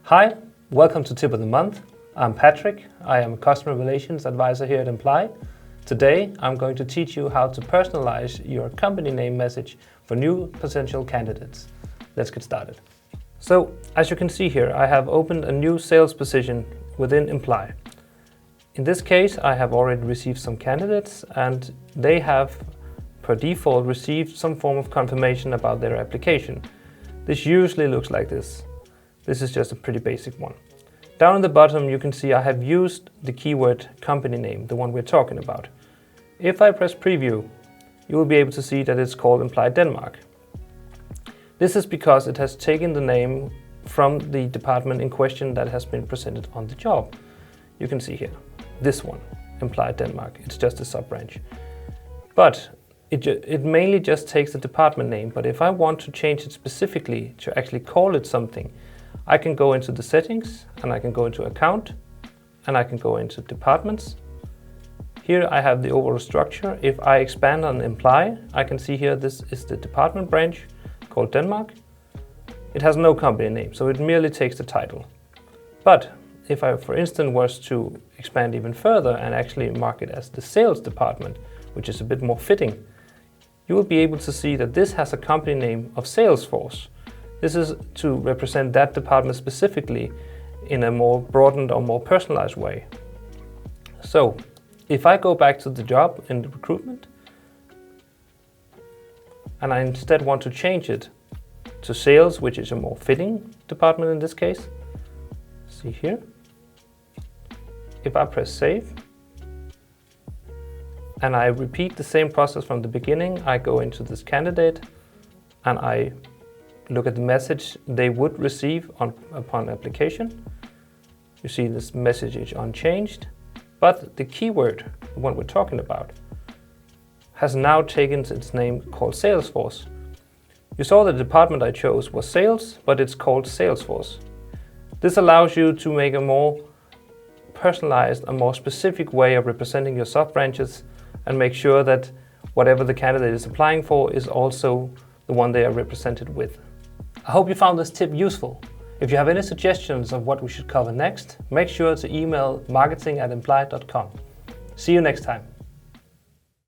Hi, welcome to Tip of the Month. I'm Patrick. I am a Customer Relations Advisor here at Emply. Today, I'm going to teach you how to personalize your company name message for new potential candidates. Let's get started. So, as you can see here, I have opened a new sales position within Emply. In this case, I have already received some candidates and they have, per default, received some form of confirmation about their application. This usually looks like this. This is just a pretty basic one. Down at the bottom you can see I have used the keyword company name, the one we're talking about. If I press preview, you will be able to see that it's called Emply Denmark. This is because it has taken the name from the department in question that has been presented on the job. You can see here, this one, Emply Denmark. It's just a sub-branch. But it mainly just takes the department name, but if I want to change it specifically to actually call it something, I can go into the settings and I can go into account and I can go into departments. Here I have the overall structure. If I expand on Emply, I can see here this is the department branch called Denmark. It has no company name, so it merely takes the title. But if I, for instance, was to expand even further and actually mark it as the sales department, which is a bit more fitting, you will be able to see that this has a company name of Salesforce. This is to represent that department specifically in a more broadened or more personalized way. So, if I go back to the job in the recruitment, and I instead want to change it to sales, which is a more fitting department in this case, see here. If I press save, and I repeat the same process from the beginning, I go into this candidate, and I look at the message they would receive upon application. You see this message is unchanged, but the keyword, the one we're talking about, has now taken its name called Salesforce. You saw the department I chose was sales, but it's called Salesforce. This allows you to make a more personalized, a more specific way of representing your sub-branches and make sure that whatever the candidate is applying for is also the one they are represented with. I hope you found this tip useful. If you have any suggestions of what we should cover next, make sure to email marketing@emply.com. See you next time.